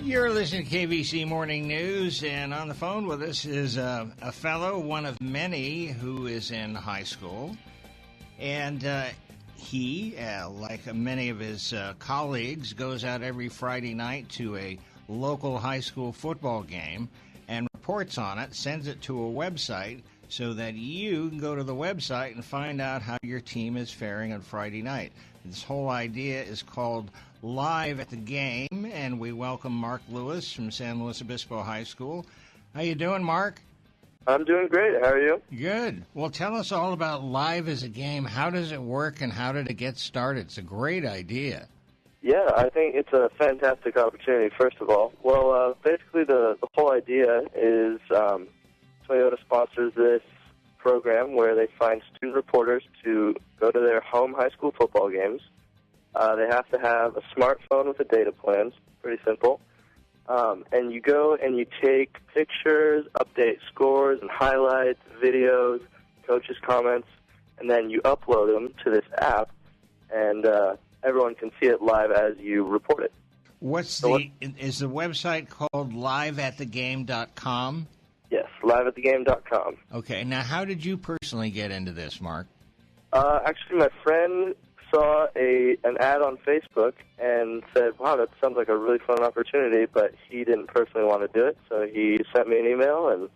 You're listening to KVEC Morning News, and on the phone with us is a fellow, one of many, who is in high school. And he, like many of his colleagues, goes out every Friday night to a local high school football game and reports on it, sends it to a website so that you can go to the website and find out how your team is faring on Friday night. This whole idea is called Live at the Game, and we welcome Mark Lewis from San Luis Obispo High School. How you doing, Mark? I'm doing great. How are you? Good. Well, tell us all about Live as a Game. How does it work, and how did it get started? It's a great idea. Yeah, I think it's a fantastic opportunity, first of all. Well, basically the whole idea is Toyota sponsors this program where they find student reporters to go to their home high school football games. They have to have a smartphone with a data plan. Pretty simple. And you go and you take pictures, update scores and highlights, videos, coaches' comments, and then you upload them to this app, and everyone can see it live as you report it. Is the website called liveatthegame.com? Yes, liveatthegame.com. Okay. Now, how did you personally get into this, Mark? Actually, my friend saw an ad on Facebook and said, wow, that sounds like a really fun opportunity, but he didn't personally want to do it, so he sent me an email, and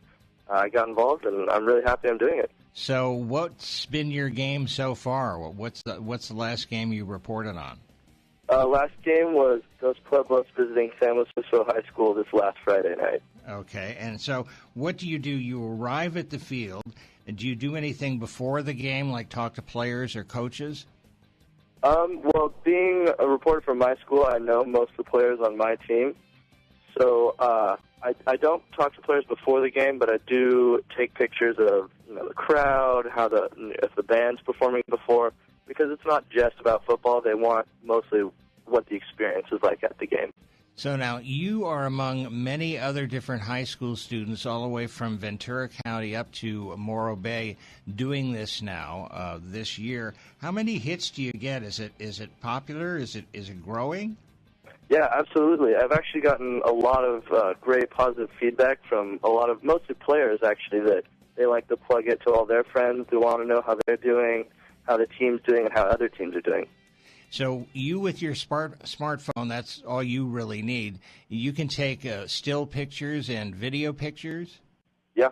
I got involved, and I'm really happy I'm doing it. So what's been your game so far? What's the last game you reported on? Last game was Dos Pueblos visiting San Luis Obispo High School this last Friday night. Okay, and so what do? You arrive at the field, and do you do anything before the game, like talk to players or coaches? Well, being a reporter from my school, I know most of the players on my team. So I don't talk to players before the game, but I do take pictures of the crowd, if the band's performing before, because it's not just about football. They want mostly what the experience is like at the game. So now you are among many other different high school students all the way from Ventura County up to Morro Bay doing this now this year. How many hits do you get? Is it popular? Is it growing? Yeah, absolutely. I've actually gotten a lot of great positive feedback from mostly players, actually, that they like to plug it to all their friends. They want to know how they're doing, how the team's doing, and how other teams are doing. So you, with your smartphone, that's all you really need. You can take still pictures and video pictures? Yeah.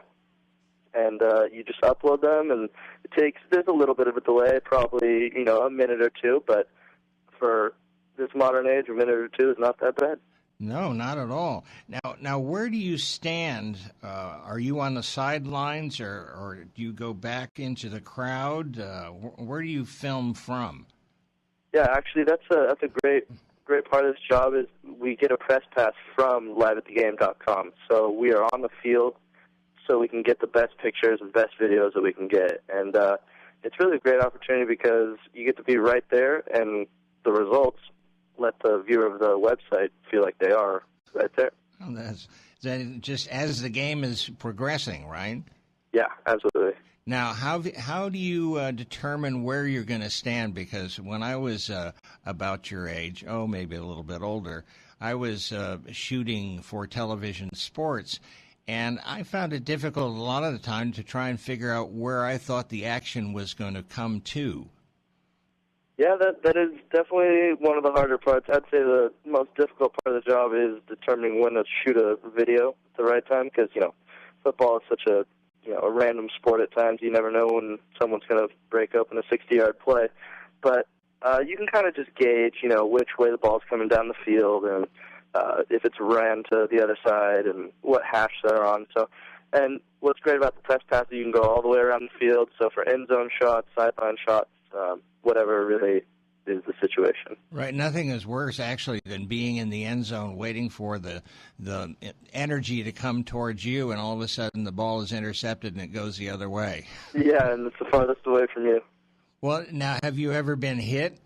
And you just upload them, and there's a little bit of a delay, probably, a minute or two, but for this modern age, a minute or two is not that bad. No, not at all. Now, where do you stand? Are you on the sidelines, or do you go back into the crowd? Where do you film from? Yeah, actually, that's a great part of this job is we get a press pass from liveatthegame.com. So we are on the field, so we can get the best pictures and best videos that we can get. And it's really a great opportunity because you get to be right there, and the results let the viewer of the website feel like they are right there. Oh, that's just as the game is progressing, right? Yeah, absolutely. Now, how do you determine where you're going to stand? Because when I was about your age, maybe a little bit older, I was shooting for television sports, and I found it difficult a lot of the time to try and figure out where I thought the action was going to come to. Yeah, that is definitely one of the harder parts. I'd say the most difficult part of the job is determining when to shoot a video at the right time because, football is such a random sport at times. You never know when someone's going to break open a 60-yard play. But you can kind of just gauge, which way the ball's coming down the field and if it's ran to the other side and what hash they're on. And what's great about the press pass is you can go all the way around the field. So for end zone shots, sideline shots, whatever really is the situation. Right. Nothing is worse, actually, than being in the end zone waiting for the energy to come towards you, and all of a sudden the ball is intercepted and it goes the other way. Yeah, and it's the farthest away from you. Well, now, have you ever been hit?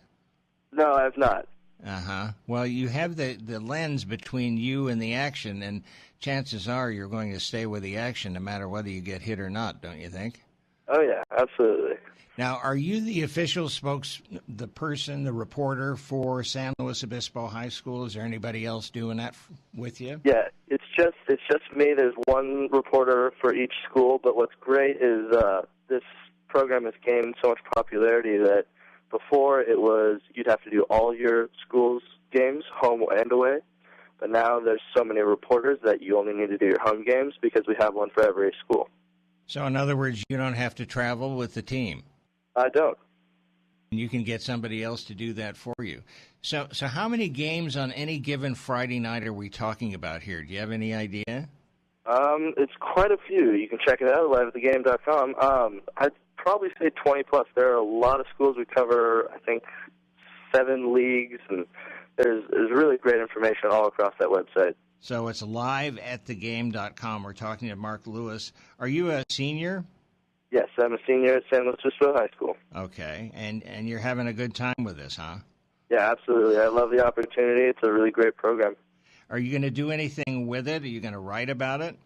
No, I have not. Uh-huh. Well, you have the lens between you and the action, and chances are you're going to stay with the action no matter whether you get hit or not, don't you think? Oh, yeah, absolutely. Now, are you the official the reporter for San Luis Obispo High School? Is there anybody else doing that with you? Yeah, it's just me. There's one reporter for each school, but what's great is this program has gained so much popularity that before it was you'd have to do all your school's games, home and away, but now there's so many reporters that you only need to do your home games because we have one for every school. So, in other words, you don't have to travel with the team. I don't. You can get somebody else to do that for you. So how many games on any given Friday night are we talking about here? Do you have any idea? It's quite a few. You can check it out at liveatthegame.com. I'd probably say 20 plus. There are a lot of schools. We cover, I think, 7 leagues, and there's really great information all across that website. So it's liveatthegame.com. We're talking to Mark Lewis. Are you a senior? Yes, I'm a senior at San Luis Obispo High School. Okay, and you're having a good time with this, huh? Yeah, absolutely. I love the opportunity. It's a really great program. Are you going to do anything with it? Are you going to write about it?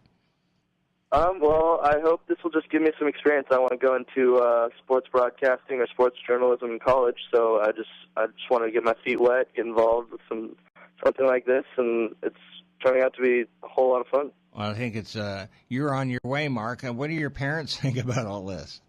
Well, I hope this will just give me some experience. I want to go into sports broadcasting or sports journalism in college, so I just want to get my feet wet, get involved with something like this, and it's turning out to be a whole lot of fun. Well, I think it's you're on your way, Mark. What do your parents think about all this?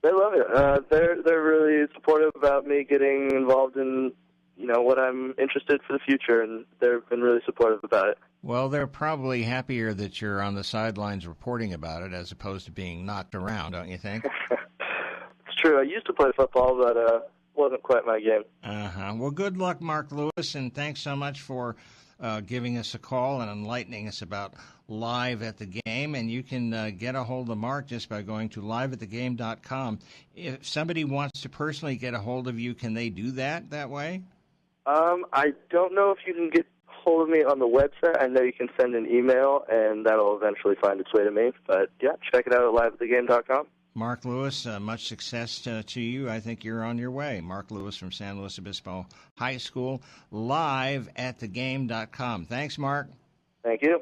They love it. They're really supportive about me getting involved in what I'm interested for the future, and they've been really supportive about it. Well, they're probably happier that you're on the sidelines reporting about it as opposed to being knocked around, don't you think? It's true. I used to play football, but wasn't quite my game. Well, good luck, Mark Lewis, and thanks so much for giving us a call and enlightening us about Live at the Game. And you can get a hold of Mark just by going to liveatthegame.com. If somebody wants to personally get a hold of you, can they do that way? I don't know if you can get hold of me on the website. I know you can send an email, and that'll eventually find its way to me. But, yeah, check it out at liveatthegame.com. Mark Lewis, much success to you. I think you're on your way. Mark Lewis from San Luis Obispo High School, liveatthegame.com. Thanks, Mark. Thank you.